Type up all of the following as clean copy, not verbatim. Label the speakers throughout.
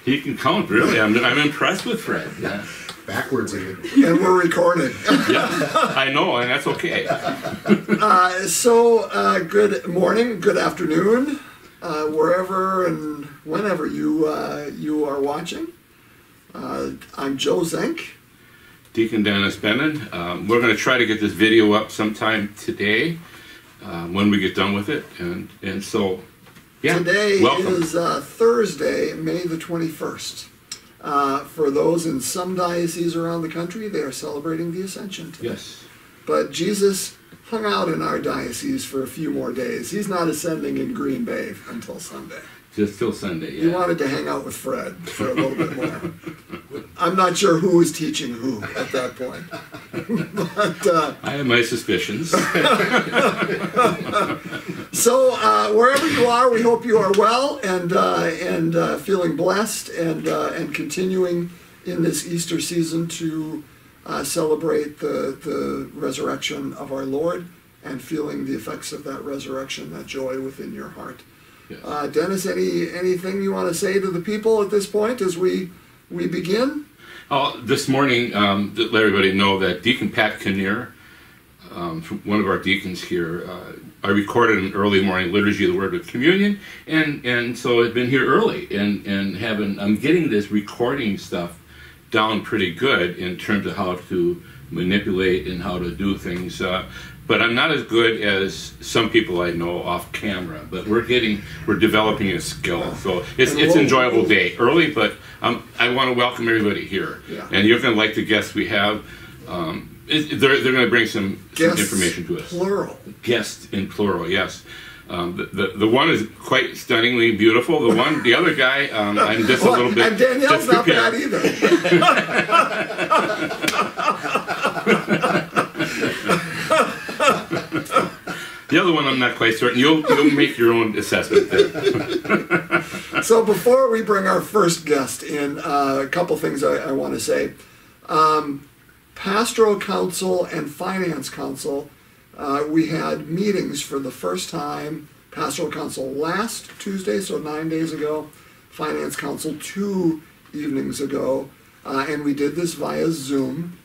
Speaker 1: He can count, really. I'm impressed with Fred. Yeah.
Speaker 2: Backwards even.
Speaker 3: And we're recording.
Speaker 1: Yeah, I know, and that's okay.
Speaker 3: Good morning, good afternoon, wherever and whenever you are watching. I'm Joe Zenk.
Speaker 1: Dcn Dennis Bennett. We're going to try to get this video up sometime today when we get done with it. And so, yeah,
Speaker 3: today
Speaker 1: welcome.
Speaker 3: is Thursday, May the 21st. For those in some dioceses around the country, they are celebrating the Ascension today.
Speaker 1: Yes.
Speaker 3: But Jesus hung out in our diocese for a few more days. He's not ascending in Green Bay until Sunday.
Speaker 1: Just till Sunday, yeah.
Speaker 3: He wanted to hang out with Fred for a little bit more. I'm not sure who was teaching who at that point. But,
Speaker 1: I have my suspicions.
Speaker 3: So wherever you are, we hope you are well and feeling blessed and continuing in this Easter season to celebrate the resurrection of our Lord and feeling the effects of that resurrection, that joy within your heart.
Speaker 1: Yes.
Speaker 3: Dennis, anything you want to say to the people at this point as we begin?
Speaker 1: This morning, to let everybody know that Deacon Pat Kinnear, one of our deacons here, I recorded an early morning liturgy of the Word with Communion, and so I've been here early, and I'm getting this recording stuff down pretty good in terms of how to manipulate and how to do things. But I'm not as good as some people I know off camera. But we're developing a skill. So it's an enjoyable day. Early, but I want to welcome everybody here.
Speaker 3: Yeah.
Speaker 1: And you're going to like the guests we have. They're going to bring some information to us.
Speaker 3: Plural.
Speaker 1: Guests in plural, yes. The one is quite stunningly beautiful. The other guy, I'm just a little bit.
Speaker 3: And Danielle's not bad either.
Speaker 1: The other one, I'm not quite certain. You'll make your own assessment there.
Speaker 3: So before we bring our first guest in, a couple things I want to say. Pastoral Council and Finance Council, we had meetings for the first time. Pastoral Council last Tuesday, so 9 days ago. Finance Council 2 evenings ago. And we did this via Zoom.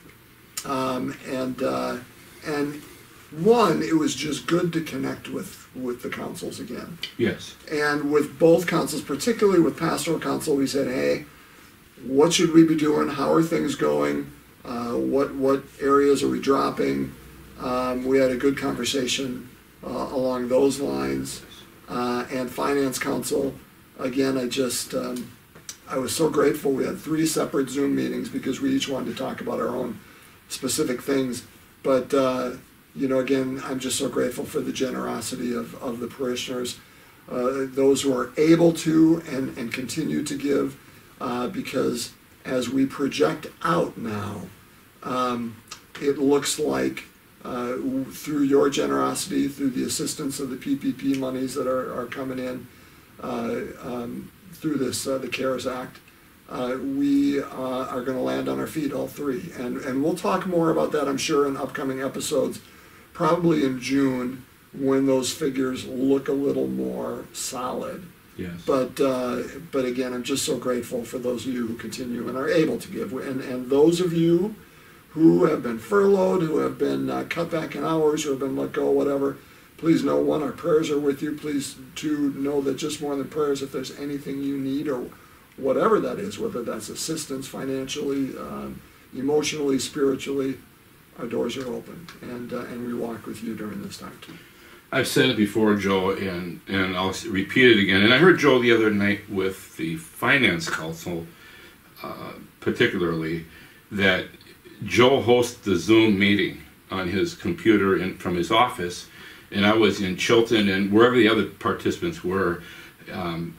Speaker 3: One, it was just good to connect with the councils again.
Speaker 1: Yes.
Speaker 3: And with both councils, particularly with Pastoral Council, we said, hey, what should we be doing? How are things going? What areas are we dropping? We had a good conversation along those lines. And Finance Council, again, I was so grateful. We had 3 separate Zoom meetings because we each wanted to talk about our own specific things. But again, I'm just so grateful for the generosity of the parishioners, those who are able to and continue to give, because as we project out now, it looks like through your generosity, through the assistance of the PPP monies that are coming in, through this the CARES Act, we are going to land on our feet, all 3. And we'll talk more about that, I'm sure, in upcoming episodes, probably in June, when those figures look a little more solid.
Speaker 1: Yes.
Speaker 3: But again, I'm just so grateful for those of you who continue and are able to give. And those of you who have been furloughed, who have been cut back in hours, who have been let go, whatever, please know, 1, our prayers are with you. Please, 2, know that just more than prayers, if there's anything you need or whatever that is, whether that's assistance financially, emotionally, spiritually, our doors are open, and we walk with you during this time too.
Speaker 1: I've said it before, Joe, and I'll repeat it again. And I heard Joe the other night with the Finance Council, particularly, that Joe hosts the Zoom meeting on his computer from his office, and I was in Chilton and wherever the other participants were. So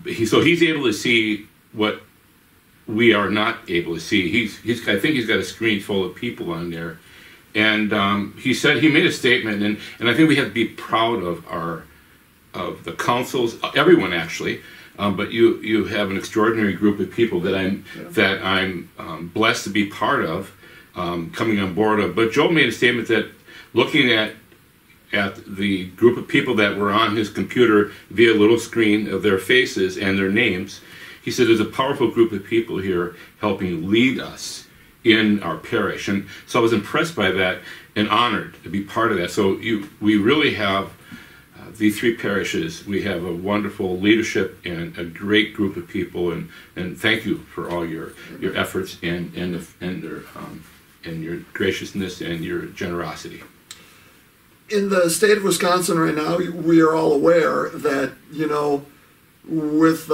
Speaker 1: he's able to see what we are not able to see. I think he's got a screen full of people on there, and he made a statement, and I think we have to be proud of the councils, everyone actually, but you have an extraordinary group of people that I'm blessed to be part of, coming on board of. But Joe made a statement that looking at at the group of people that were on his computer via a little screen of their faces and their names. He said there's a powerful group of people here helping lead us in our parish. And so I was impressed by that and honored to be part of that. So we really have the three parishes. We have a wonderful leadership and a great group of people, and thank you for all your efforts and your graciousness and your generosity.
Speaker 3: In the state of Wisconsin right now, we are all aware that, with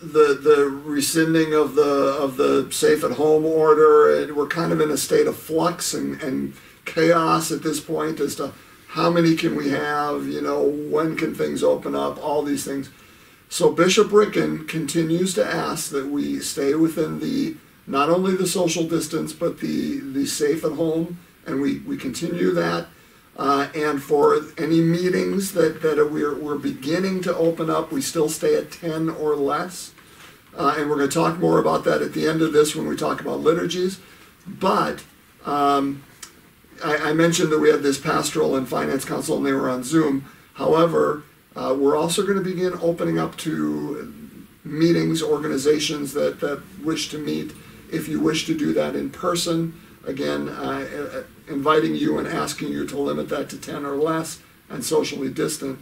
Speaker 3: the rescinding of the safe at home order, we're kind of in a state of flux and chaos at this point as to how many can we have, when can things open up, all these things. So Bishop Ricken continues to ask that we stay within not only the social distance, but the safe at home, and we continue that. And for any meetings that we're beginning to open up, we still stay at 10 or less. And we're going to talk more about that at the end of this when we talk about liturgies. But I mentioned that we had this pastoral and finance council and they were on Zoom. However, we're also going to begin opening up to meetings, organizations that wish to meet. If you wish to do that in person, again, inviting you and asking you to limit that to 10 or less and socially distant.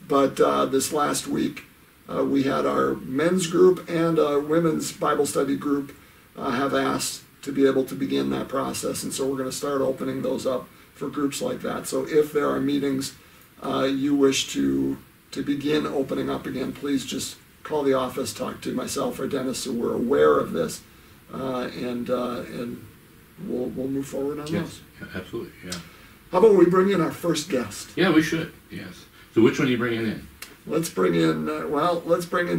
Speaker 3: But this last week, we had our men's group and our women's Bible study group have asked to be able to begin that process. And so we're going to start opening those up for groups like that. So if there are meetings you wish to begin opening up again, please just call the office, talk to myself or Dennis so we're aware of this, and we'll move forward on those.
Speaker 1: Yeah, absolutely, yeah.
Speaker 3: How about we bring in our first guest?
Speaker 1: Yeah, we should, yes. So which one are you bringing in?
Speaker 3: Let's bring in,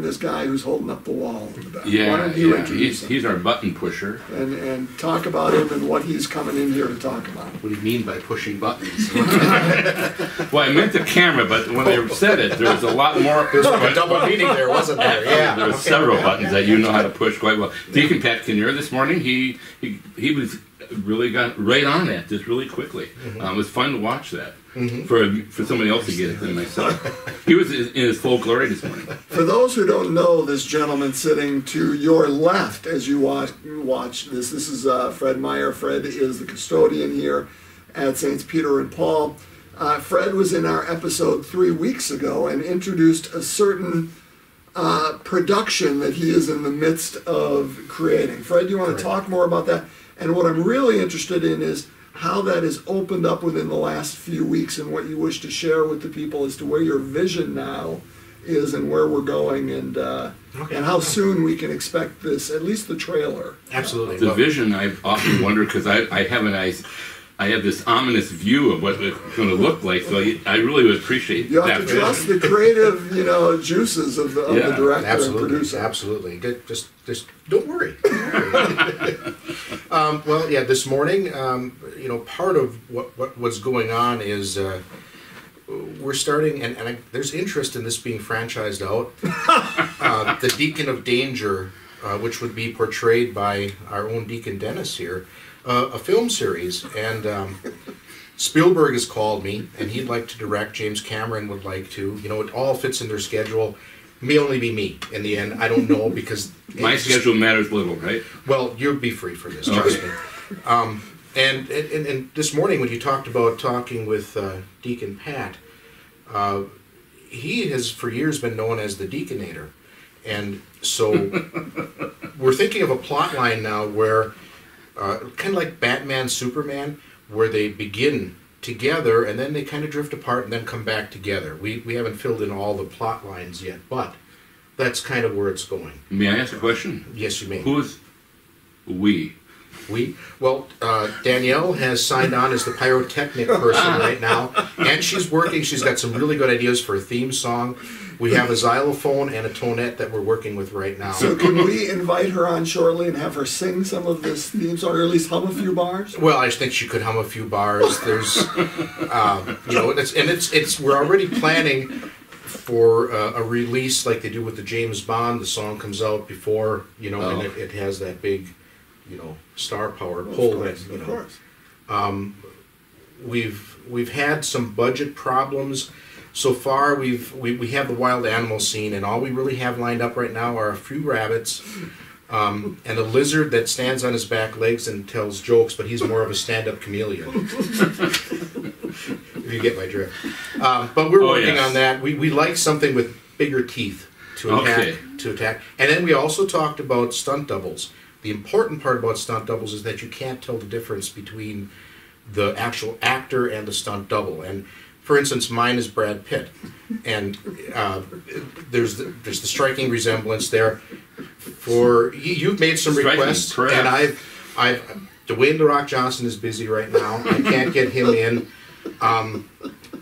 Speaker 3: this guy who's holding up the wall in the back.
Speaker 1: Yeah,
Speaker 3: why don't you introduce him?
Speaker 1: He's our button pusher.
Speaker 3: And talk about him and what he's coming in here to talk about.
Speaker 2: What do you mean by pushing buttons?
Speaker 1: Well, I meant the camera, but when they said it, there was a lot more.
Speaker 2: There was like a double meaning there, wasn't there? Yeah.
Speaker 1: There were several buttons that you know how to push quite well. Deacon Pat Kinnear this morning, he was really got right on that just really quickly. It was fun to watch that. For somebody else to get it than myself. He was in his full glory this morning.
Speaker 3: For those who don't know, this gentleman sitting to your left as you watch this is Fred Meyer. Fred is the custodian here at Saints Peter and Paul. Fred was in our episode 3 weeks ago and introduced a certain production that he is in the midst of creating. Fred, you want to talk more about that? And what I'm really interested in is how that has opened up within the last few weeks and what you wish to share with the people as to where your vision now is and where we're going and how soon we can expect this, at least the trailer.
Speaker 2: Absolutely.
Speaker 1: The vision, I often wonder, because I have this ominous view of what it's going to look like, so I really would appreciate that.
Speaker 3: You have to trust the creative, juices of the director and producer.
Speaker 2: Absolutely. Just don't worry. Well, yeah, this morning, part of what's going on is we're starting, and there's interest in this being franchised out. The Deacon of Danger, which would be portrayed by our own Dcn Dennis here, a film series, and Spielberg has called me, and he'd like to direct. James Cameron would like to. It all fits in their schedule. May only be me in the end. I don't know because
Speaker 1: my schedule matters little, right?
Speaker 2: Well, you'll be free for this, trust me. And this morning when you talked about talking with Deacon Pat, he has for years been known as the Deaconator, and so we're thinking of a plot line now where kind of like Batman, Superman, where they begin together and then they kind of drift apart and then come back together. We haven't filled in all the plot lines yet, but that's kind of where it's going.
Speaker 1: May I ask a question?
Speaker 2: Yes, you may.
Speaker 1: Who is we?
Speaker 2: We? Well, Danielle has signed on as the pyrotechnic person right now, and she's working. She's got some really good ideas for a theme song. We have a xylophone and a tonette that we're working with right now.
Speaker 3: So can we invite her on shortly and have her sing some of this theme song, or at least hum a few bars?
Speaker 2: Well, I think she could hum a few bars. There's, it's we're already planning for a release like they do with the James Bond. The song comes out before, and it has that big, star power pull.
Speaker 3: Of course.
Speaker 2: We've we've had some budget problems. So far, we have the wild animal scene, and all we really have lined up right now are a few rabbits, and a lizard that stands on his back legs and tells jokes, but he's more of a stand-up chameleon. If you get my drift. But we're working on that. We like something with bigger teeth to attack. And then we also talked about stunt doubles. The important part about stunt doubles is that you can't tell the difference between the actual actor and the stunt double. And for instance, mine is Brad Pitt, and there's the striking resemblance there. For you've made some requests, and I've Dwayne "The Rock" Johnson is busy right now. I can't get him in,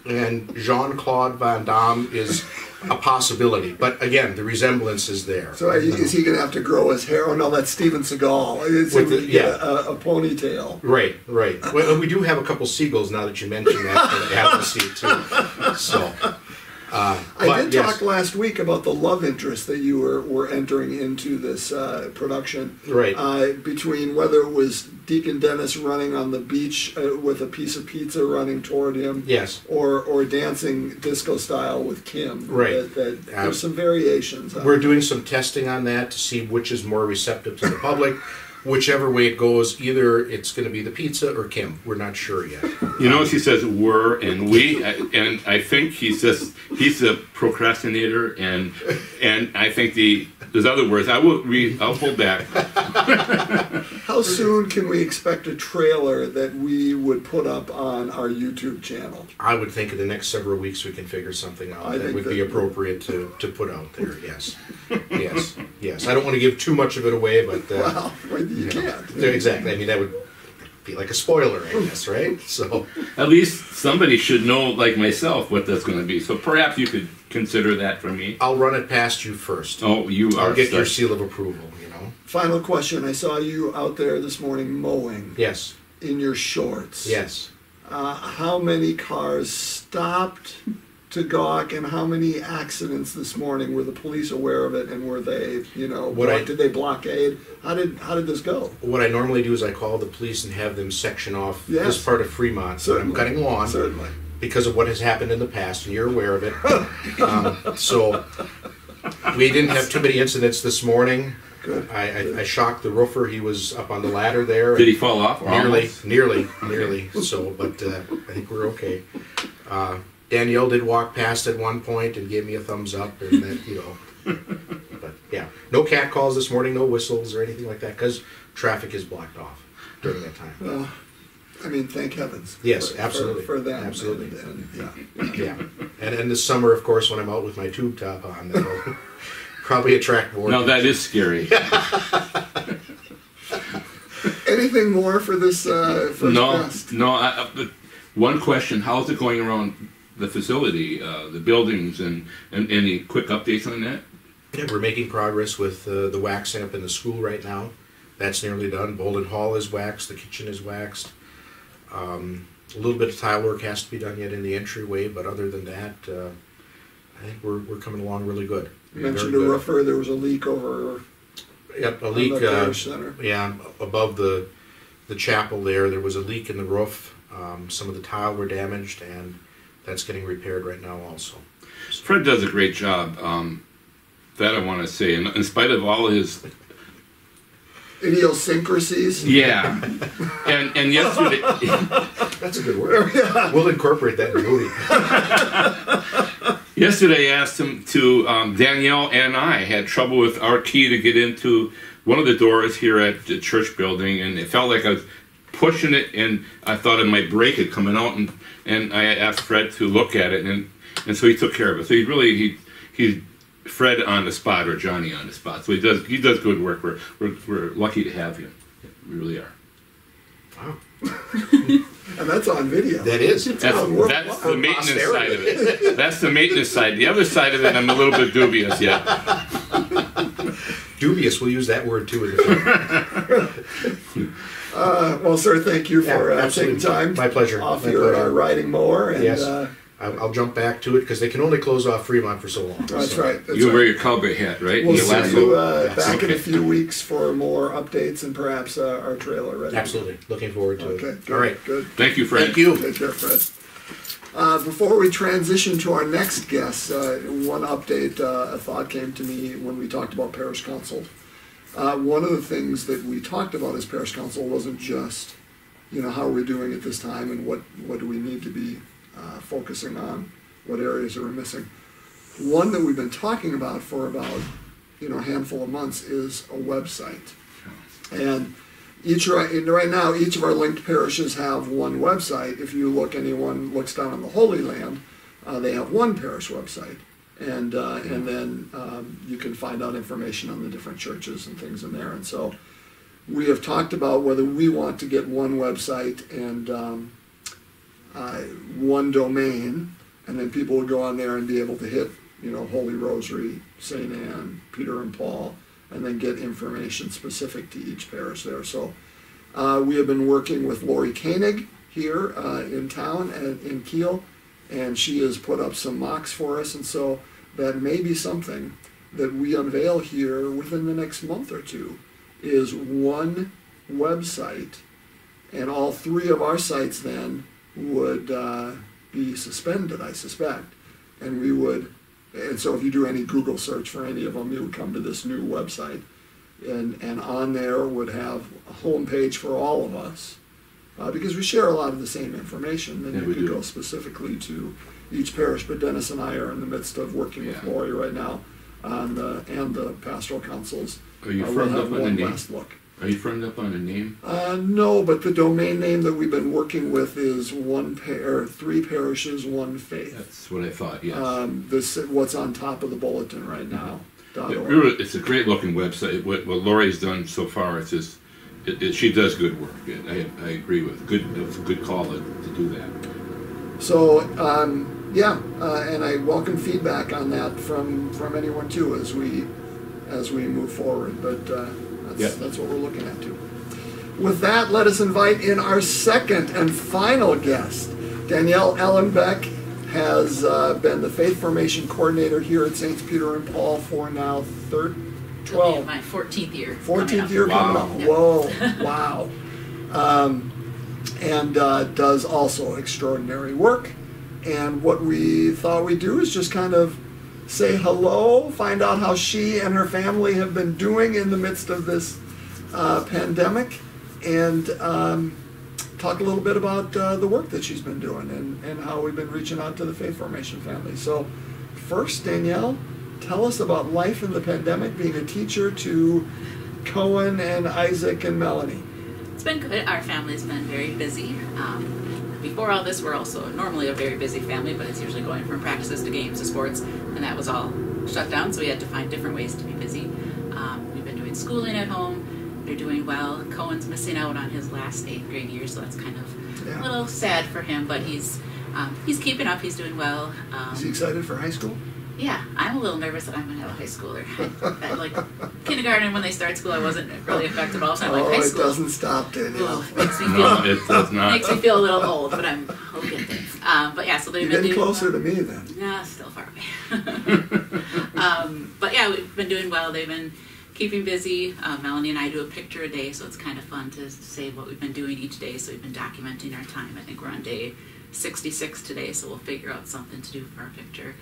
Speaker 2: and Jean-Claude Van Damme is a possibility, but again, the resemblance is there.
Speaker 3: So is he going to have to grow his hair? Oh no, that's Steven Seagal. A ponytail.
Speaker 2: Right. Well, we do have a couple seagulls now that you mention that for the apple seed too. So.
Speaker 3: I did talk last week about the love interest that you were entering into this production.
Speaker 2: Right.
Speaker 3: Between whether it was Dcn Dennis running on the beach with a piece of pizza running toward him.
Speaker 2: Yes.
Speaker 3: Or dancing disco style with Kim.
Speaker 2: Right.
Speaker 3: There's some variations.
Speaker 2: We're doing some testing on that to see which is more receptive to the public. Whichever way it goes, either it's going to be the pizza or Kim. We're not sure yet.
Speaker 1: You know, she says "we're" and "we," and I think he's a procrastinator, and I think there's other words. I'll hold back.
Speaker 3: How soon can we expect a trailer that we would put up on our YouTube channel?
Speaker 2: I would think in the next several weeks we can figure something out that would be appropriate to put out there. Yes. I don't want to give too much of it away, but
Speaker 3: you can't.
Speaker 2: Exactly. I mean, that would be like a spoiler, I guess, right? So
Speaker 1: at least somebody should know, like myself, what that's going to be. So perhaps you could consider that for me.
Speaker 2: I'll run it past you first.
Speaker 1: Oh,
Speaker 2: I'll get your seal of approval.
Speaker 3: Final question. I saw you out there this morning mowing.
Speaker 2: Yes.
Speaker 3: In your shorts.
Speaker 2: Yes.
Speaker 3: How many cars stopped to gawk, and how many accidents this morning were the police aware of it, and were they, did they blockade? How did this go? What
Speaker 2: I normally do is I call the police and have them section off this part of Fremont that I'm cutting lawn.
Speaker 3: Certainly.
Speaker 2: Because of what has happened in the past, and you're aware of it. So we didn't have too many incidents this morning.
Speaker 3: Good.
Speaker 2: I shocked the roofer. He was up on the ladder there.
Speaker 1: Did he fall off?
Speaker 2: Nearly. So, but I think we're okay. Danielle did walk past at one point and gave me a thumbs up, and that, But yeah, no cat calls this morning, no whistles or anything like that, because traffic is blocked off during that time.
Speaker 3: Well, I mean, thank heavens.
Speaker 2: Yes, absolutely.
Speaker 3: For them.
Speaker 2: Absolutely. And this summer, of course, when I'm out with my tube top on, that'll probably attract more.
Speaker 1: No, that is scary.
Speaker 3: Anything more for this first guest?
Speaker 1: No. But one question: how's it going around the facility, the buildings, and any quick updates on that?
Speaker 2: Yeah, we're making progress with the waxing up in the school right now. That's nearly done. Bolden Hall is waxed. The kitchen is waxed. A little bit of tile work has to be done yet in the entryway, but other than that, I think we're coming along really good.
Speaker 3: You mentioned a roofer. There was a leak over.
Speaker 2: Yep, a leak.
Speaker 3: The Parish Center.
Speaker 2: Yeah, above the chapel there was a leak in the roof. Some of the tile were damaged, and that's getting repaired right now also.
Speaker 1: Fred does a great job. That I want to say, and in spite of all his
Speaker 3: idiosyncrasies.
Speaker 1: Yeah, and yesterday.
Speaker 2: That's a good word. Yeah. We'll incorporate that in the movie.
Speaker 1: Yesterday, I asked him to. Danielle and I had trouble with our key to get into one of the doors here at the church building, and it felt like I was pushing it, and I thought it might break it coming out, and I asked Fred to look at it, and so he took care of it. So he's Fred on the spot, or Johnny on the spot. So he does good work. We're lucky to have him. We really are.
Speaker 2: Wow.
Speaker 3: And that's on video.
Speaker 2: That is.
Speaker 1: That's the maintenance side of it. That's the maintenance side. The other side of it, I'm a little bit dubious yet.
Speaker 2: Dubious. We'll use that word too in the future.
Speaker 3: Well, sir, thank you for taking time.
Speaker 2: My pleasure.
Speaker 3: Off your riding mower. And,
Speaker 2: yes. I'll jump back to it because they can only close off Fremont for so long.
Speaker 3: That's right.
Speaker 1: You wear your cowboy hat, right?
Speaker 3: We'll see you back in a few weeks for more updates and perhaps our trailer ready.
Speaker 2: Absolutely. Looking forward to it.
Speaker 3: Okay. Good.
Speaker 2: All right.
Speaker 3: Good.
Speaker 1: Thank you, Fred.
Speaker 2: Thank you.
Speaker 3: Take care, Fred. Before we transition to our next guest, one update, a thought came to me when we talked about parish council. One of the things that we talked about as parish council wasn't just, how are we doing at this time and what do we need to be focusing on, what areas are we missing. One that we've been talking about for about, a handful of months is a website. And right now, each of our linked parishes have one website. If anyone looks down on the Holy Land, they have one parish website. And then you can find out information on the different churches and things in there. And so we have talked about whether we want to get one website and one domain, and then people will go on there and be able to hit, Holy Rosary, St. Anne, Peter and Paul, and then get information specific to each parish there. So we have been working with Lori Koenig here in town in Kiel, and she has put up some mocks for us, and so that may be something that we unveil here within the next month or two, is one website, and all three of our sites then would be suspended, I suspect, and so if you do any Google search for any of them, you would come to this new website, and on there would have a home page for all of us, because we share a lot of the same information, and you could go specifically to each parish. But Dennis and I are in the midst of working with Lori right now on the pastoral councils.
Speaker 1: Are you firmed up on a name?
Speaker 3: Last look.
Speaker 1: Are you firmed up on a name?
Speaker 3: No, but the domain name that we've been working with is three parishes, one faith.
Speaker 1: That's what I thought. Yes.
Speaker 3: What's on top of the bulletin right now.
Speaker 1: It's a great looking website. What Lori's done so far, it's just she does good work. I agree with it's a good call to do that.
Speaker 3: So and I welcome feedback on that from anyone too as we move forward. But that's what we're looking at too. With that, let us invite in our second and final guest. Danielle Ehlenbeck has been the Faith Formation Coordinator here at St. Peter and Paul for now 12.
Speaker 4: My 14th year.
Speaker 3: 14th year coming up.
Speaker 4: Yep.
Speaker 3: Whoa, wow. And does also extraordinary work. And what we thought we'd do is just kind of say hello, find out how she and her family have been doing in the midst of this pandemic, and talk a little bit about the work that she's been doing and how we've been reaching out to the Faith Formation family. So first, Danielle, tell us about life in the pandemic, being a teacher to Cohen and Isaac and Melanie.
Speaker 4: It's been good. Our family's been very busy. Before all this, we're also normally a very busy family, but it's usually going from practices to games to sports, and that was all shut down, so we had to find different ways to be busy. We've been doing schooling at home. They're doing well. Cohen's missing out on his last 8th grade year, so that's kind of a little sad for him, but he's keeping up. He's doing well.
Speaker 3: Is he excited for high school?
Speaker 4: Yeah, I'm a little nervous that I'm going to have a high schooler. Like kindergarten, when they start school, I wasn't really affected. All of a sudden, like high school.
Speaker 3: It doesn't stop, Danielle.
Speaker 4: Makes me feel,
Speaker 1: No, it does not.
Speaker 4: Makes me feel a little old, but I'll get there. But yeah, so they've been doing
Speaker 3: closer to me then.
Speaker 4: Yeah, still far away. But yeah, we've been doing well. They've been keeping busy. Melanie and I do a picture a day, so it's kind of fun to say what we've been doing each day. So we've been documenting our time. I think we're on day 66 today, so we'll figure out something to do for our picture.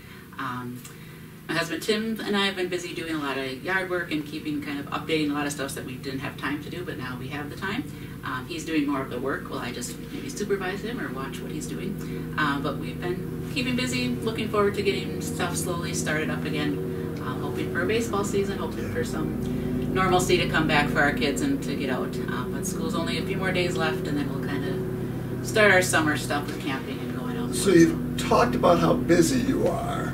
Speaker 4: My husband Tim and I have been busy doing a lot of yard work and keeping kind of updating a lot of stuff that we didn't have time to do, but now we have the time. He's doing more of the work while I just maybe supervise him or watch what he's doing. But we've been keeping busy, looking forward to getting stuff slowly started up again, hoping for a baseball season, hoping for some normalcy to come back for our kids and to get out. But school's only a few more days left, and then we'll kind of start our summer stuff with camping and going out.
Speaker 3: So you've talked about how busy you are,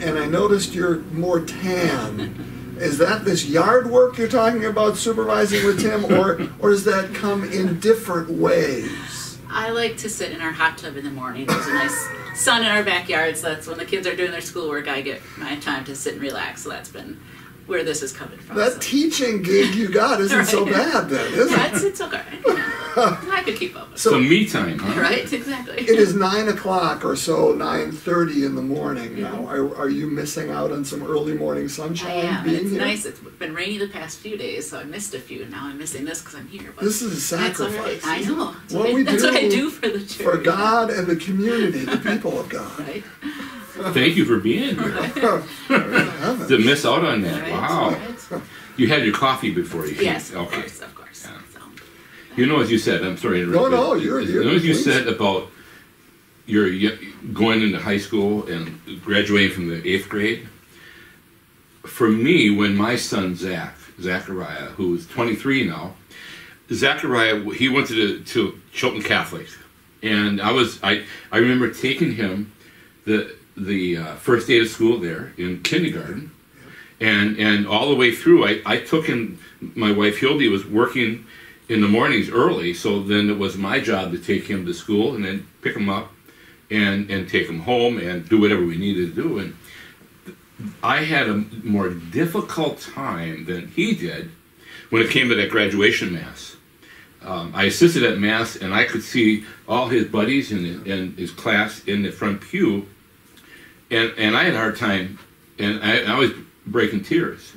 Speaker 3: and I noticed you're more tan. Is that this yard work you're talking about supervising with Tim, or does that come in different ways?
Speaker 4: I like to sit in our hot tub in the morning. There's a nice sun in our backyard, so that's when the kids are doing their schoolwork, I get my time to sit and relax. So that's been where this is coming from.
Speaker 3: That teaching gig you got isn't so bad then, is it?
Speaker 4: It's okay. I could keep up with
Speaker 1: So me time, huh?
Speaker 4: Right, exactly.
Speaker 3: It is 9 o'clock or so, 9:30 in the morning now. Are you missing out on some early morning sunshine?
Speaker 4: I am.
Speaker 3: Being
Speaker 4: It's
Speaker 3: here?
Speaker 4: nice. It's been rainy the past few days, so I missed a few. Now I'm missing this because I'm here. But
Speaker 3: This is a
Speaker 4: that's all
Speaker 3: sacrifice.
Speaker 4: right. I know. That's
Speaker 3: What we
Speaker 4: that's
Speaker 3: do
Speaker 4: what I do for the church.
Speaker 3: For God and the community, the people of God.
Speaker 4: Right?
Speaker 1: Thank you for being here. To miss out on that,
Speaker 4: Right,
Speaker 1: wow.
Speaker 4: right.
Speaker 1: You had your coffee before you came.
Speaker 4: Yes, of
Speaker 1: Okay.
Speaker 4: course, of course.
Speaker 1: Yeah.
Speaker 4: So,
Speaker 1: You know, as you said, I'm sorry to interrupt.
Speaker 3: No,
Speaker 1: but
Speaker 3: you're
Speaker 1: you know, as you
Speaker 3: please.
Speaker 1: said about your going into high school and graduating from the 8th grade. For me, when my son Zachariah, who's 23 now, Zachariah, he went to Chilton Catholic, and I remember taking him the first day of school there in kindergarten, and all the way through. I took him. My wife Hildy was working in the mornings early, so then it was my job to take him to school and then pick him up and take him home and do whatever we needed to do. And I had a more difficult time than he did when it came to that graduation mass. I assisted at mass, and I could see all his buddies in his class in the front pew, and I had a hard time, and I was breaking tears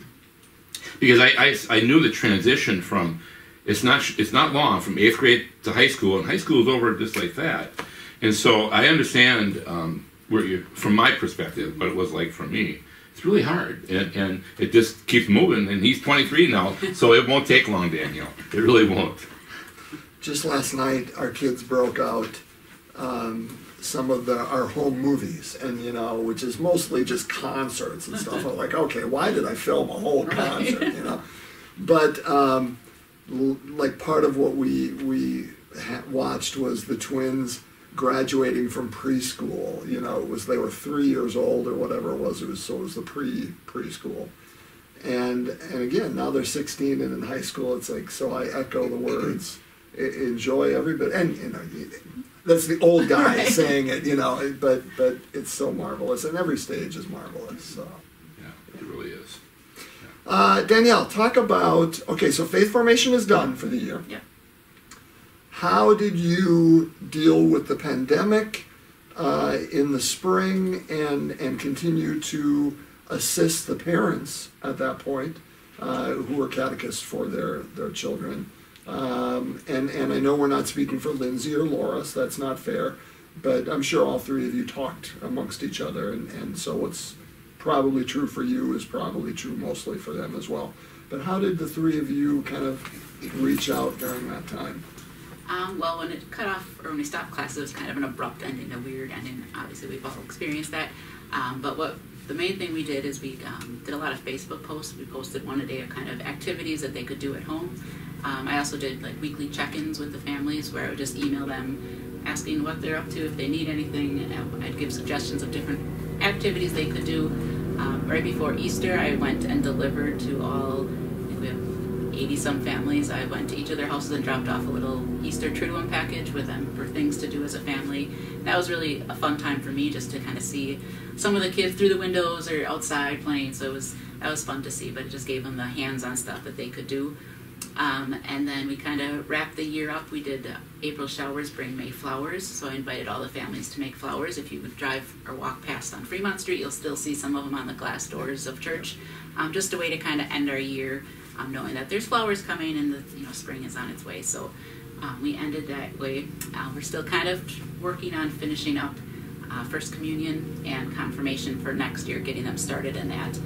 Speaker 1: because I knew the transition from it's not long from 8th grade to high school, and high school is over just like that. And so I understand where you, from my perspective, what it was like for me. It's really hard, and it just keeps moving. And he's 23 now, so it won't take long, Danielle. It really won't.
Speaker 3: Just last night, our kids broke out some of our home movies, and which is mostly just concerts and stuff. I'm like, okay, why did I film a whole concert? But like part of what we watched was the twins graduating from preschool. It was they were 3 years old or whatever it was. It was the preschool. And again, now they're 16 and in high school. It's like, so I echo the words, enjoy every bit. And that's the old guy
Speaker 4: Right.
Speaker 3: saying it, but it's so marvelous, and every stage is marvelous. So.
Speaker 1: Yeah, it really is.
Speaker 3: Danielle, talk about, okay, so faith formation is done for the year.
Speaker 4: Yeah.
Speaker 3: How did you deal with the pandemic in the spring and continue to assist the parents at that point who were catechists for their children? And I know we're not speaking for Lindsay or Laura, so that's not fair, but I'm sure all three of you talked amongst each other, and so what's probably true for you is probably true mostly for them as well. But how did the three of you kind of reach out during that time?
Speaker 4: Well, when it cut off, or when we stopped classes, it was kind of an abrupt ending, a weird ending. Obviously, we've all experienced that. But the main thing we did is we did a lot of Facebook posts. We posted one a day of kind of activities that they could do at home. I also did like weekly check-ins with the families where I would just email them asking what they're up to, if they need anything. I'd give suggestions of different activities they could do. Right before Easter, I went and delivered to all, I think we have 80-some families. I went to each of their houses and dropped off a little Easter Triduum package with them for things to do as a family. That was really a fun time for me, just to kind of see some of the kids through the windows or outside playing. So that was fun to see, but it just gave them the hands-on stuff that they could do. And then we kind of wrapped the year up. We did April showers bring May flowers, so I invited all the families to make flowers. If you would drive or walk past on Fremont Street, you'll still see some of them on the glass doors of church. Just a way to kind of end our year, knowing that there's flowers coming and the spring is on its way. So we ended that way. We're still kind of working on finishing up First Communion and confirmation for next year, getting them started in that.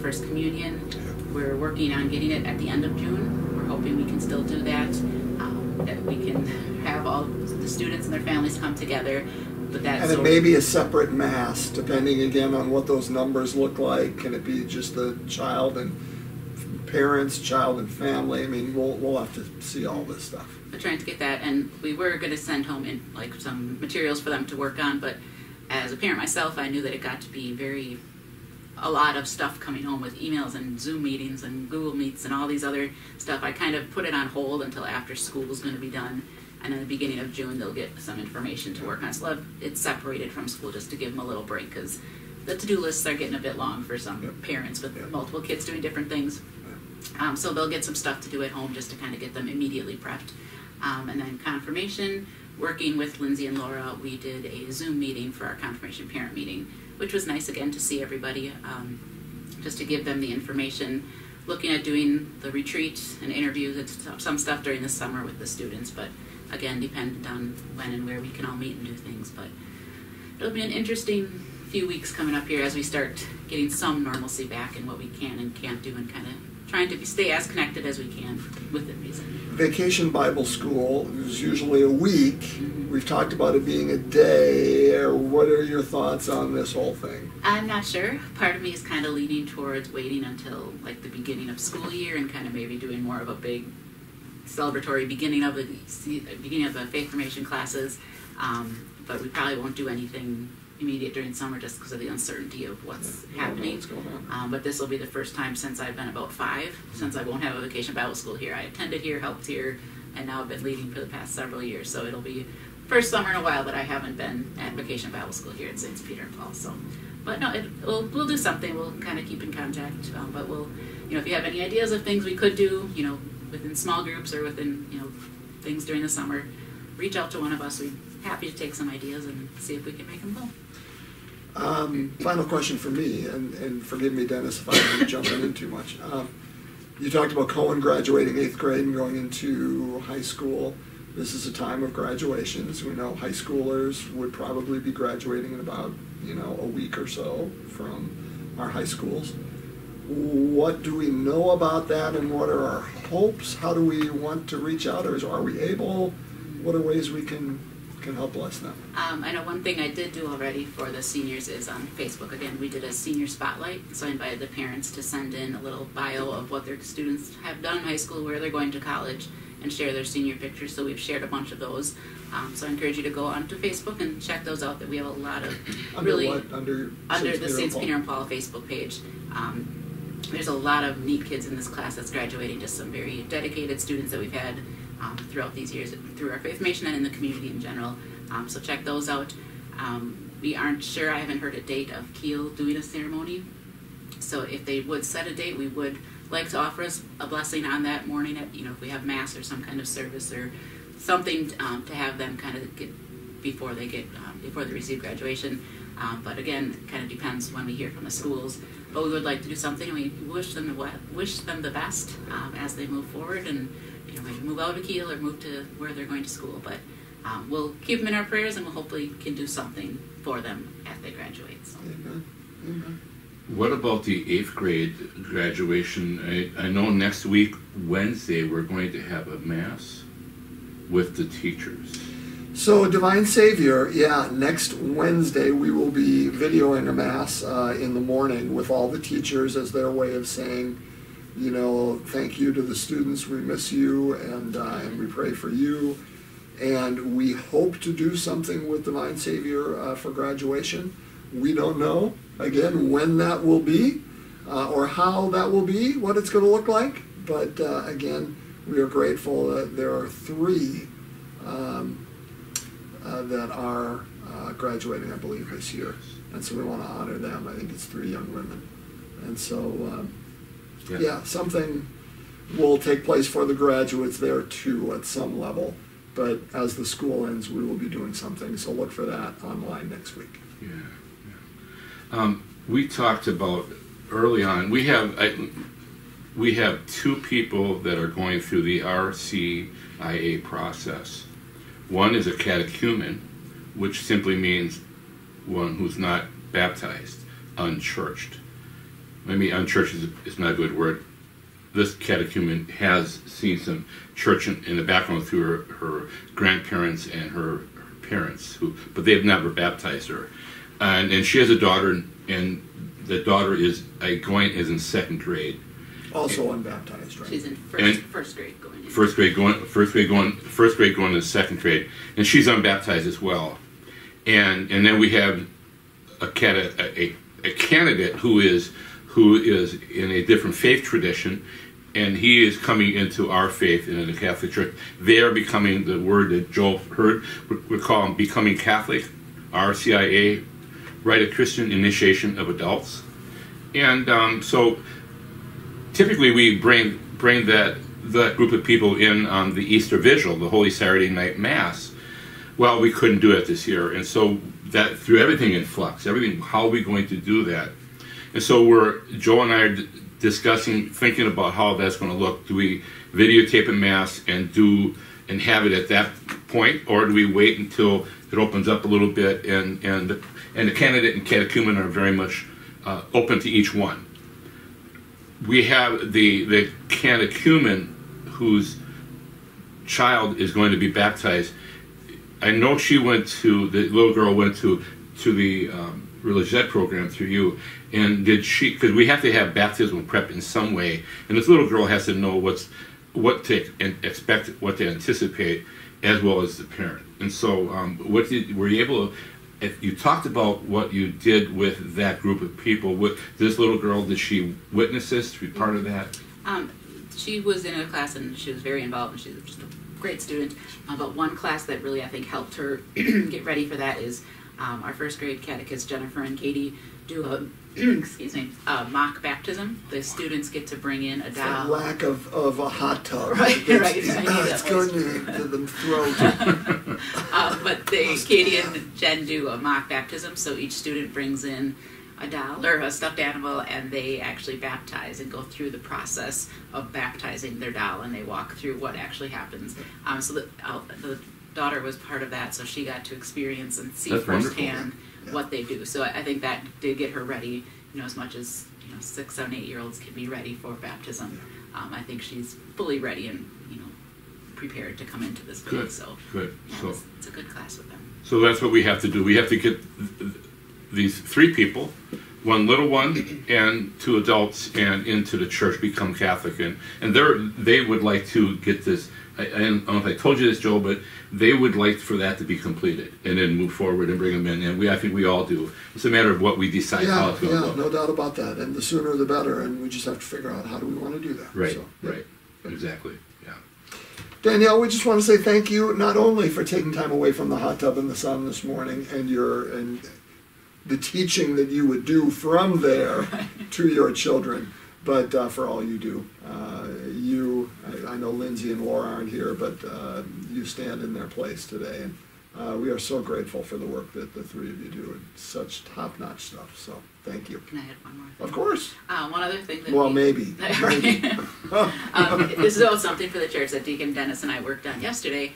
Speaker 4: First Communion, we're working on getting it at the end of June. We're hoping we can still do that, that we can have all the students and their families come together. But that's
Speaker 3: And it may be a separate mass, depending again on what those numbers look like. Can it be just the child and parents, child and family? I mean, we'll have to see all this stuff.
Speaker 4: We're trying to get that, and we were going to send home in like some materials for them to work on, but as a parent myself, I knew that it got to be a lot of stuff coming home with emails and Zoom meetings and Google Meets and all these other stuff. I kind of put it on hold until after school was going to be done, and in the beginning of June they'll get some information to work on. So it's separated from school just to give them a little break, because the to-do lists are getting a bit long for some parents with multiple kids doing different things. So they'll get some stuff to do at home just to kind of get them immediately prepped. And then confirmation, working with Lindsay and Laura, we did a Zoom meeting for our confirmation parent meeting, which was nice again to see everybody, just to give them the information. Looking at doing the retreat and interviews and some stuff during the summer with the students, but again, dependent on when and where we can all meet and do things. But it'll be an interesting few weeks coming up here as we start getting some normalcy back in what we can and can't do, and kind of trying to stay as connected as we can within reason.
Speaker 3: Vacation Bible School is usually a week. We've talked about it being a day. What are your thoughts on this whole thing?
Speaker 4: I'm not sure. Part of me is kind of leaning towards waiting until like the beginning of school year and kind of maybe doing more of a big celebratory beginning of the faith formation classes. But we probably won't do anything immediate during summer just because of the uncertainty of what's happening.
Speaker 3: What's going on.
Speaker 4: But this will be the first time since I've been about 5, since I won't have a vacation Bible school here. I attended here, helped here, and now I've been leading for the past several years. So it'll be first summer in a while that I haven't been at vacation Bible school here at St. Peter and Paul. So, but no, we'll do something. We'll kind of keep in contact. But we'll, if you have any ideas of things we could do, within small groups or within, things during the summer, reach out to one of us. We'd be happy to take some ideas and see if we can make them go.
Speaker 3: Final question for me, and forgive me, Dennis, if I'm jumping in too much. You talked about Cohen graduating 8th grade and going into high school. This is a time of graduations. We know high schoolers would probably be graduating in about, a week or so from our high schools. What do we know about that, and what are our hopes? How do we want to reach out, or are we able? What are ways we can help bless them?
Speaker 4: I know one thing I did do already for the seniors is on Facebook. Again, we did a senior spotlight, so I invited the parents to send in a little bio of what their students have done in high school, where they're going to college, and share their senior pictures. So we've shared a bunch of those. So I encourage you to go onto Facebook and check those out. That we have a lot of
Speaker 3: under
Speaker 4: the St. Peter and Paul Facebook page. There's a lot of neat kids in this class that's graduating. Just some very dedicated students that we've had throughout these years, through our faith formation and in the community in general. So check those out. We aren't sure. I haven't heard a date of Kiel doing a ceremony. So if they would set a date, we would like to offer us a blessing on that morning. At, if we have mass or some kind of service or something to have them kind of get before they receive graduation. But again, kind of depends when we hear from the schools. But we would like to do something, and we wish them the best as they move forward, and maybe move out of Kiel or move to where they're going to school. But we'll keep them in our prayers, and we'll hopefully can do something for them as they graduate. So.
Speaker 3: Amen. Amen.
Speaker 1: What about the 8th grade graduation? I know next week, Wednesday, we're going to have a mass with the teachers.
Speaker 3: So Divine Savior, next Wednesday we will be videoing a mass in the morning with all the teachers as their way of saying, thank you to the students, we miss you, and we pray for you. And we hope to do something with Divine Savior for graduation. We don't know, again, when that will be or how that will be, what it's going to look like. But again, we are grateful that there are 3 that are graduating, I believe, this year. And so we want to honor them. I think it's 3 young women. And so, something will take place for the graduates there too at some level. But as the school ends, we will be doing something. So look for that online next week.
Speaker 1: We talked about early on, we have 2 people that are going through the RCIA process. One is a catechumen, which simply means one who's not baptized, unchurched. Maybe unchurched is not a good word. This catechumen has seen some church in the background through her grandparents and her parents, but they've never baptized her. And she has a daughter, and the daughter is in 2nd grade.
Speaker 3: Also unbaptized, right?
Speaker 4: She's in first grade going in.
Speaker 1: First grade going to 2nd grade, and she's unbaptized as well. And then we have a candidate who is in a different faith tradition, and he is coming into our faith in the Catholic Church. They are becoming, the word that Joel heard, we call them becoming Catholic, RCIA Rite of Christian Initiation of Adults. And so typically we bring that group of people in on the Easter Vigil, the Holy Saturday Night Mass. Well, we couldn't do it this year, and so that threw everything in flux. How are we going to do that? And so Joe and I are discussing, thinking about how that's going to look. Do we videotape a Mass and have it at that point, or do we wait until it opens up a little bit? And the candidate and catechumen are very much open to each one. We have the catechumen whose child is going to be baptized. I know the little girl went to the religious ed program through you, and because we have to have baptismal prep in some way, and this little girl has to know what to expect, what to anticipate, as well as the parent. And so were you able to, if you talked about what you did with that group of people, this little girl, did she witness this, to be part of that?
Speaker 4: She was in a class and she was very involved, and she was just a great student. But one class that really I think helped her get ready for that is our first grade catechist Jennifer and Katie do a mock baptism. The students get to bring in a doll.
Speaker 3: The lack of a hot tub.
Speaker 4: Right.
Speaker 3: It's going to the throat.
Speaker 4: But Katie and Jen do a mock baptism, so each student brings in a doll or a stuffed animal, and they actually baptize and go through the process of baptizing their doll, and they walk through what actually happens. So the daughter was part of that, so she got to experience and see firsthand what they do. So I think that did get her ready, as much as 6, 7, 8-year-olds can be ready for baptism. I think she's fully ready and prepared to come into this
Speaker 1: good.
Speaker 4: Day. So
Speaker 1: good.
Speaker 4: Yeah,
Speaker 1: So
Speaker 4: it's a good class with them.
Speaker 1: So that's what we have to do. We have to get these 3 people, 1 little one and 2 adults, and into the church, become Catholic, and they would like to get this. I don't know if I told you this, Joe, but they would like for that to be completed and then move forward and bring them in. And I think we all do. It's a matter of what we decide how it's going to look.
Speaker 3: No doubt about that. And the sooner the better. And we just have to figure out how do we want to do that.
Speaker 1: Right,
Speaker 3: so,
Speaker 1: right, exactly. Yeah.
Speaker 3: Danielle, we just want to say thank you not only for taking time away from the hot tub in the sun this morning and the teaching that you would do from there to your children, but for all you do. I know Lindsay and Laura aren't here, but you stand in their place today. And we are so grateful for the work that the 3 of you do. It's such top-notch stuff. So thank you.
Speaker 4: Can I add one more thing?
Speaker 3: Of course.
Speaker 4: One other thing that
Speaker 3: maybe.
Speaker 4: This is something for the church that Dcn Dennis and I worked on yesterday.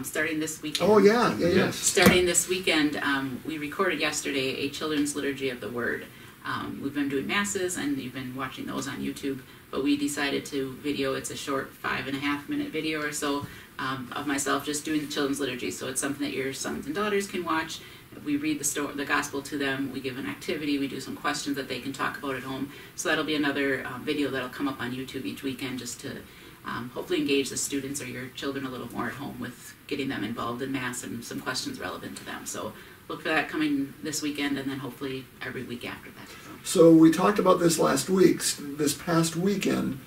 Speaker 4: Starting this weekend.
Speaker 3: Oh, yeah.
Speaker 4: Starting this weekend, we recorded yesterday a children's liturgy of the Word. We've been doing masses, and you've been watching those on YouTube, but we decided to video. It's a short 5.5-minute video or so of myself just doing the children's liturgy. So it's something that your sons and daughters can watch. We read the gospel to them. We give an activity. We do some questions that they can talk about at home. So that'll be another video that'll come up on YouTube each weekend, just to hopefully engage the students or your children a little more at home with getting them involved in Mass and some questions relevant to them. So look for that coming this weekend, and then hopefully every week after that.
Speaker 3: So we talked about this last week. This past weekend,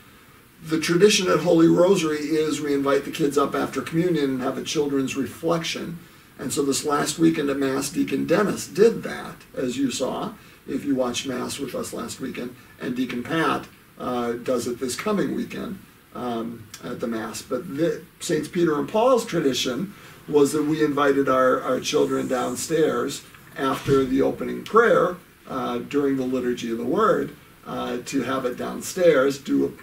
Speaker 3: the tradition at Holy Rosary is we invite the kids up after communion and have a children's reflection. And so this last weekend at Mass, Deacon Dennis did that, as you saw, if you watched Mass with us last weekend. And Deacon Pat does it this coming weekend at the Mass. But St. Peter and Paul's tradition was that we invited our children downstairs after the opening prayer during the Liturgy of the Word to have it downstairs, do,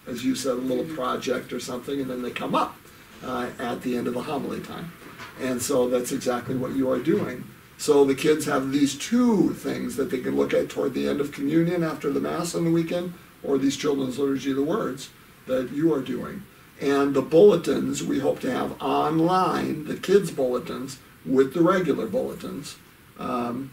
Speaker 3: as you said, a little project or something, and then they come up at the end of the homily time. And so that's exactly what you are doing. So the kids have these 2 things that they can look at toward the end of communion after the Mass on the weekend, or these children's Liturgy of the Words that you are doing. And the bulletins we hope to have online, the kids' bulletins, with the regular bulletins. And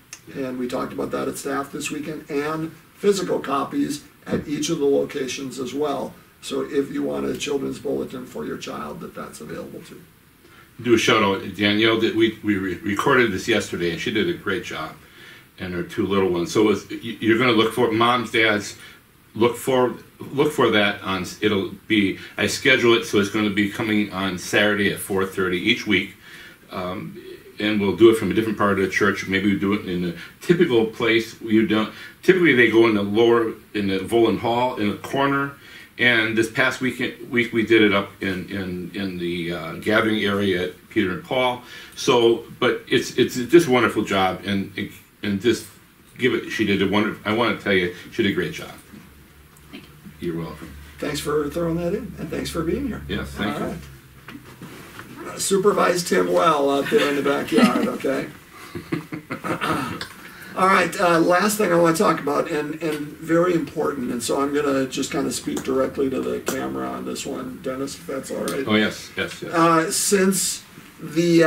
Speaker 3: we talked about that at staff this weekend, and physical copies at each of the locations as well. So if you want a children's bulletin for your child, that's available too.
Speaker 1: Do a shout out, Danielle. We recorded this yesterday, and she did a great job, and her 2 little ones. So you're going to look for moms, dads. Look for that on. It'll be. I schedule it so it's going to be coming on Saturday at 4:30 each week. and we'll do it from a different part of the church. Maybe we do it in a typical place. We don't. Typically, they go in the Volin Hall in a corner. And this past week we did it up in the gathering area at Peter and Paul. So, but it's just a wonderful job, and just give it. She did a wonderful. I want to tell you, she did a great job.
Speaker 4: Thank you.
Speaker 1: You're welcome.
Speaker 3: Thanks for throwing that in, and thanks for being here.
Speaker 1: Yes, thank you.
Speaker 3: Right. Supervise Tim well out there in the backyard, okay? All right, last thing I want to talk about, and very important, and so I'm going to just kind of speak directly to the camera on this one, Dennis, if that's all right.
Speaker 1: Oh, yes.
Speaker 3: Since the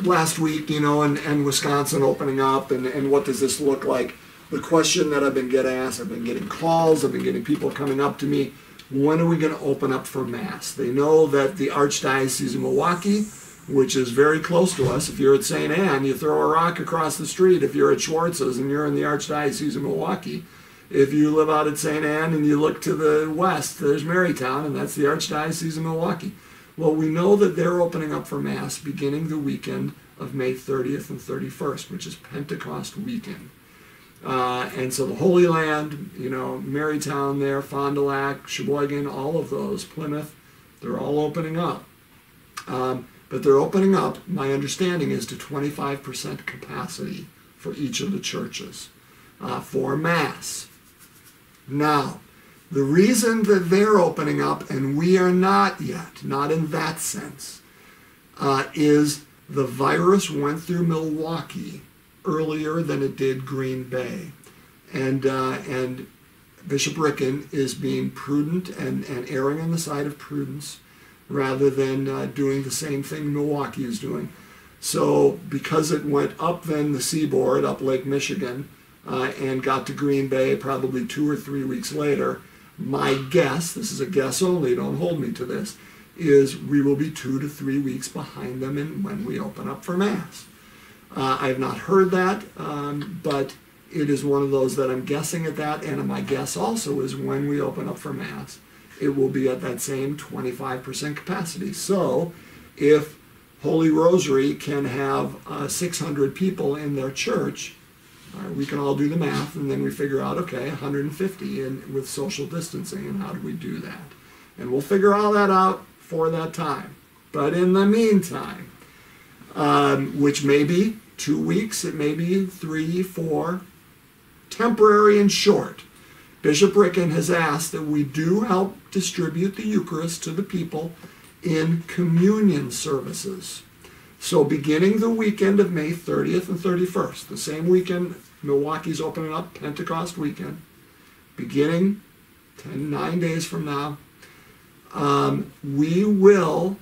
Speaker 3: last week, and Wisconsin opening up, and what does this look like, the question that I've been getting asked, I've been getting calls, I've been getting people coming up to me, when are we going to open up for Mass? They know that the Archdiocese of Milwaukee, which is very close to us. If you're at St. Anne, you throw a rock across the street. If you're at Schwartz's and you're in the Archdiocese of Milwaukee, if you live out at St. Anne and you look to the west, there's Marytown, and that's the Archdiocese of Milwaukee. Well, we know that they're opening up for Mass beginning the weekend of May 30th and 31st, which is Pentecost weekend. And so the Holy Land, Marytown there, Fond du Lac, Sheboygan, all of those, Plymouth, they're all opening up. But they're opening up, my understanding is, to 25% capacity for each of the churches for Mass. Now, the reason that they're opening up, and we are not yet, not in that sense, is the virus went through Milwaukee earlier than it did Green Bay. And Bishop Ricken is being prudent and erring on the side of prudence, rather than doing the same thing Milwaukee is doing. So because it went up then the seaboard, up Lake Michigan, and got to Green Bay probably 2 or 3 weeks later, my guess, this is a guess only, don't hold me to this, is we will be 2 to 3 weeks behind them when we open up for Mass. I have not heard that, but it is one of those that I'm guessing at that, and my guess also is when we open up for Mass, it will be at that same 25% capacity. So if Holy Rosary can have 600 people in their church, we can all do the math, and then we figure out, okay, 150 with social distancing, and how do we do that? And we'll figure all that out for that time. But in the meantime, which may be 2 weeks, it may be 3, 4, temporary and short, Bishop Ricken has asked that we do help distribute the Eucharist to the people in communion services. So beginning the weekend of May 30th and 31st, the same weekend Milwaukee's opening up, Pentecost weekend, beginning 9 days from now, we will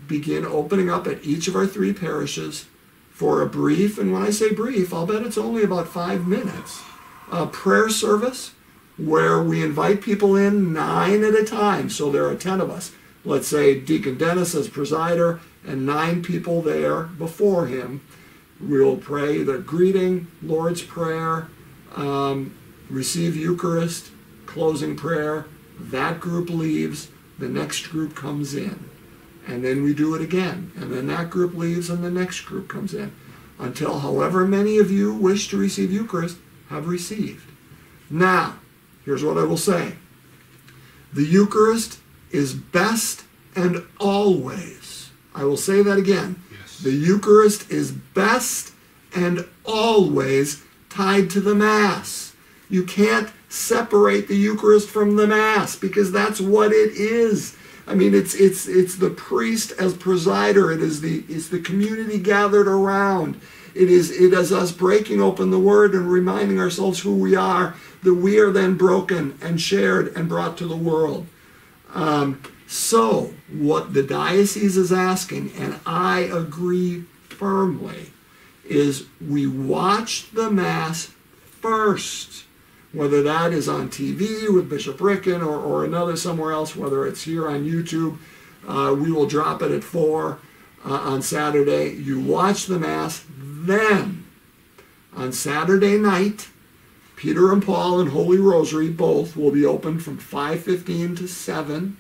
Speaker 3: begin opening up at each of our 3 parishes for a brief, and when I say brief, I'll bet it's only about 5 minutes, prayer service, where we invite people in 9 at a time. So there are 10 of us. Let's say Dcn Dennis as presider and 9 people there before him. We'll pray the greeting, Lord's Prayer, receive Eucharist, closing prayer. That group leaves, the next group comes in. And then we do it again. And then that group leaves and the next group comes in. Until however many of you wish to receive Eucharist have received. Now, here's what I will say. The Eucharist is best and always, I will say that again.
Speaker 1: Yes.
Speaker 3: The Eucharist is best and always tied to the Mass. You can't separate the Eucharist from the Mass because that's what it is. I mean, it's the priest as presider. It's the community gathered around. It is us breaking open the Word and reminding ourselves who we are, that we are then broken and shared and brought to the world. So what the diocese is asking, and I agree firmly, is we watch the Mass first. Whether that is on TV with Bishop Ricken or another somewhere else, whether it's here on YouTube, we will drop it at 4 on Saturday. You watch the Mass. Then, on Saturday night, Peter and Paul and Holy Rosary both will be open from 5:15 to 7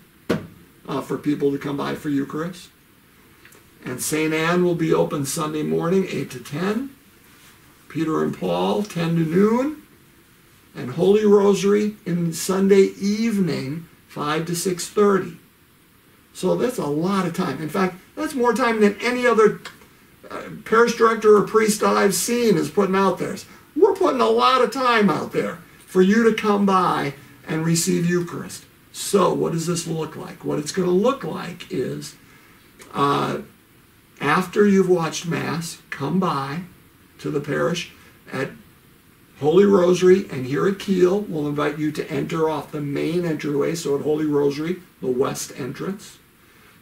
Speaker 3: for people to come by for Eucharist. And St. Anne will be open Sunday morning, 8 to 10. Peter and Paul, 10 to noon. And Holy Rosary in Sunday evening, 5 to 6:30. So that's a lot of time. In fact, that's more time than any other parish director or priest that I've seen is putting out there. We're putting a lot of time out there for you to come by and receive Eucharist. So what does this look like? What it's going to look like is after you've watched Mass, come by to the parish at Holy Rosary, and here at Kiel, we'll invite you to enter off the main entryway. So at Holy Rosary, the west entrance.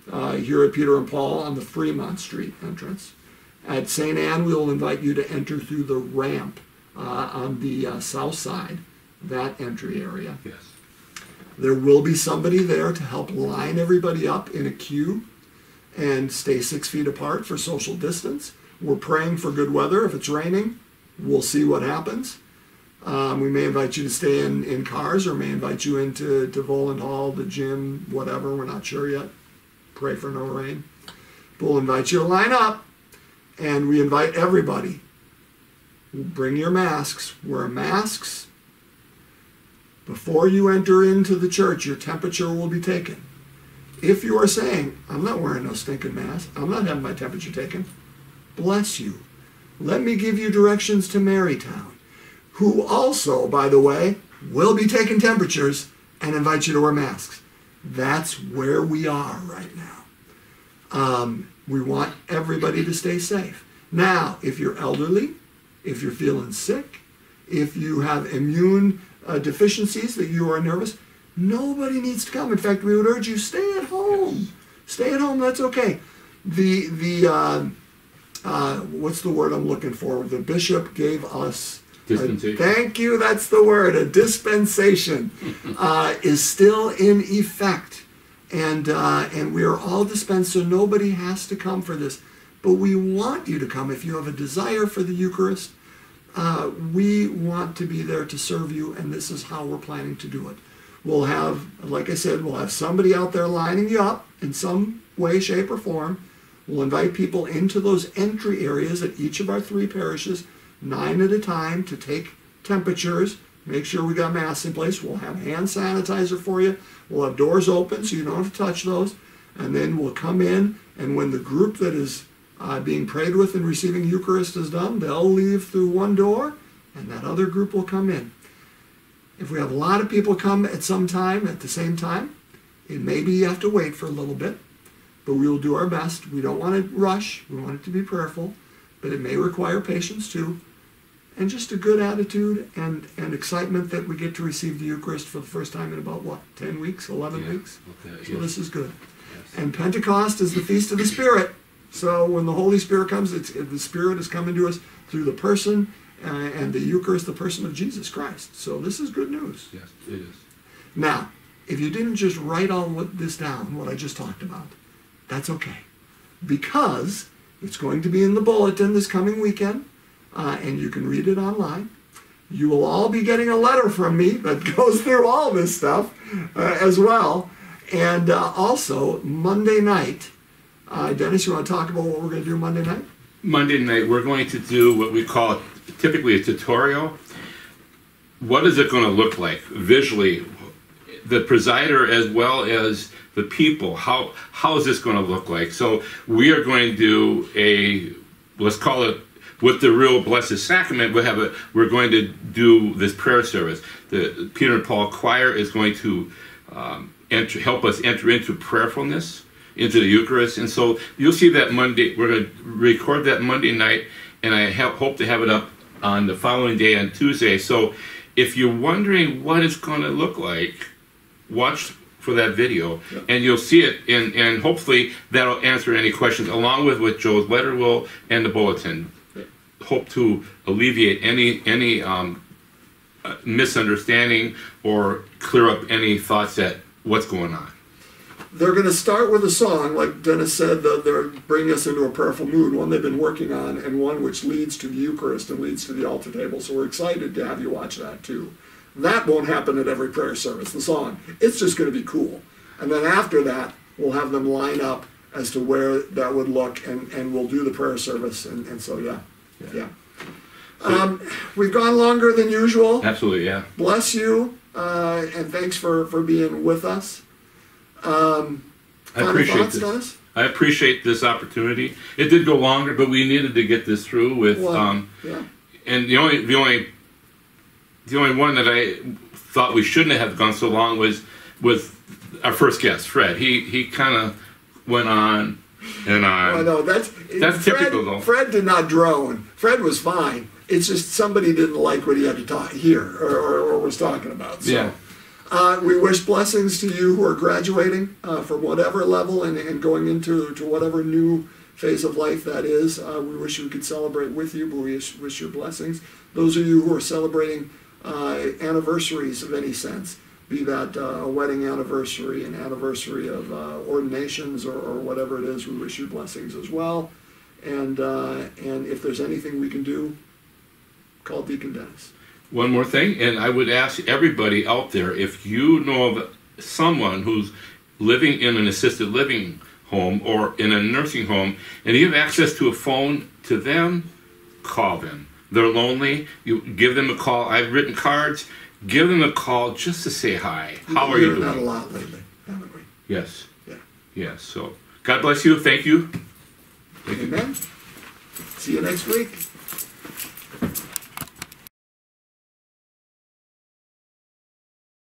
Speaker 3: Here at Peter and Paul on the Fremont Street entrance. At St. Anne, we'll invite you to enter through the ramp on the south side, that entry area.
Speaker 1: Yes.
Speaker 3: There will be somebody there to help line everybody up in a queue and stay 6 feet apart for social distance. We're praying for good weather. If it's raining, we'll see what happens. We may invite you to stay in cars, or may invite you into Voland Hall, the gym, whatever. We're not sure yet. Pray for no rain. But we'll invite you to line up, and we invite everybody. Bring your masks. Wear masks. Before you enter into the church, your temperature will be taken. If you are saying, I'm not wearing no stinking mask, I'm not having my temperature taken, bless you. Let me give you directions to Marytown, who also, by the way, will be taking temperatures and invite you to wear masks. That's where we are right now. We want everybody to stay safe. Now, if you're elderly, if you're feeling sick, if you have immune deficiencies that you are nervous, nobody needs to come. In fact, we would urge you, stay at home.
Speaker 1: Yes.
Speaker 3: Stay at home, that's okay. What's the word I'm looking for? The bishop gave us
Speaker 1: Dispensation.
Speaker 3: Thank you, that's the word. A dispensation is still in effect. And we are all dispensed, so nobody has to come for this. But we want you to come. If you have a desire for the Eucharist, we want to be there to serve you, and this is how we're planning to do it. We'll have, like I said, we'll have somebody out there lining you up in some way, shape, or form. We'll invite people into those entry areas at each of our 3 parishes, 9 at a time, to take temperatures, make sure we got masks in place. We'll have hand sanitizer for you. We'll have doors open so you don't have to touch those. And then we'll come in, and when the group that is being prayed with and receiving Eucharist is done, they'll leave through one door, and that other group will come in. If we have a lot of people come at some time, at the same time, it may be you have to wait for a little bit, but we will do our best. We don't want to rush. We want it to be prayerful, but it may require patience too, and just a good attitude and excitement that we get to receive the Eucharist for the first time in about, 10 weeks, 11 weeks?
Speaker 1: Okay,
Speaker 3: So this is good.
Speaker 1: Yes.
Speaker 3: And Pentecost is the Feast of the Spirit. So when the Holy Spirit comes, the Spirit is coming to us through the person and the Eucharist, the person of Jesus Christ. So this is good news.
Speaker 1: Yes, it is.
Speaker 3: Now, if you didn't just write all this down, what I just talked about, that's okay. Because it's going to be in the bulletin this coming weekend, and you can read it online. You will all be getting a letter from me that goes through all this stuff as well. And also, Monday night, Dennis, you want to talk about what we're going to do Monday night?
Speaker 1: Monday night, we're going to do what we call typically a tutorial. What is it going to look like visually? The presider as well as the people. How is this going to look like? So we are going to do let's call it, with the real Blessed Sacrament, we're going to do this prayer service. The Peter and Paul Choir is going to help us enter into prayerfulness, into the Eucharist. And so you'll see that Monday. We're going to record that Monday night, and I hope to have it up on the following day, on Tuesday. So if you're wondering what it's going to look like, watch for that video, and you'll see it, and hopefully that'll answer any questions, along with what Joe's letter will and the bulletin. Hope to alleviate any misunderstanding or clear up any thoughts at what's going on.
Speaker 3: They're going to start with a song, like Dennis said, they're bringing us into a prayerful mood, one they've been working on, and one which leads to the Eucharist and leads to the altar table. So we're excited to have you watch that too. That won't happen at every prayer service, the song. It's just going to be cool. And then after that, we'll have them line up as to where that would look, and we'll do the prayer service, and so yeah. We've gone longer than usual.
Speaker 1: Absolutely, yeah.
Speaker 3: Bless you, and thanks for being with us.
Speaker 1: I appreciate
Speaker 3: thoughts,
Speaker 1: this.
Speaker 3: Dennis?
Speaker 1: I appreciate this opportunity. It did go longer, but we needed to get this through with.
Speaker 3: Yeah.
Speaker 1: And the only one that I thought we shouldn't have gone so long was with our first guest, Fred. He kind of went on and on.
Speaker 3: I know that's Fred,
Speaker 1: typical, though.
Speaker 3: Fred did not drone. Fred was fine. It's just somebody didn't like what he had to hear or was talking about. So.
Speaker 1: Yeah.
Speaker 3: We wish blessings to you who are graduating from whatever level and going into whatever new phase of life that is. We wish we could celebrate with you, but we wish your blessings. Those of you who are celebrating anniversaries of any sense, be that a wedding anniversary, an anniversary of ordinations, or whatever it is, we wish you blessings as well. And if there's anything we can do, call Deacon Dennis.
Speaker 1: One more thing, and I would ask everybody out there, if you know of someone who's living in an assisted living home or in a nursing home, and you have access to a phone to them, call them. They're lonely, you give them a call. I've written cards, give them a call just to say hi. How are you doing?
Speaker 3: We've heard that a lot lately, haven't we?
Speaker 1: Yes.
Speaker 3: Yeah.
Speaker 1: Yes, so God bless you, thank you.
Speaker 3: Amen. See you next week.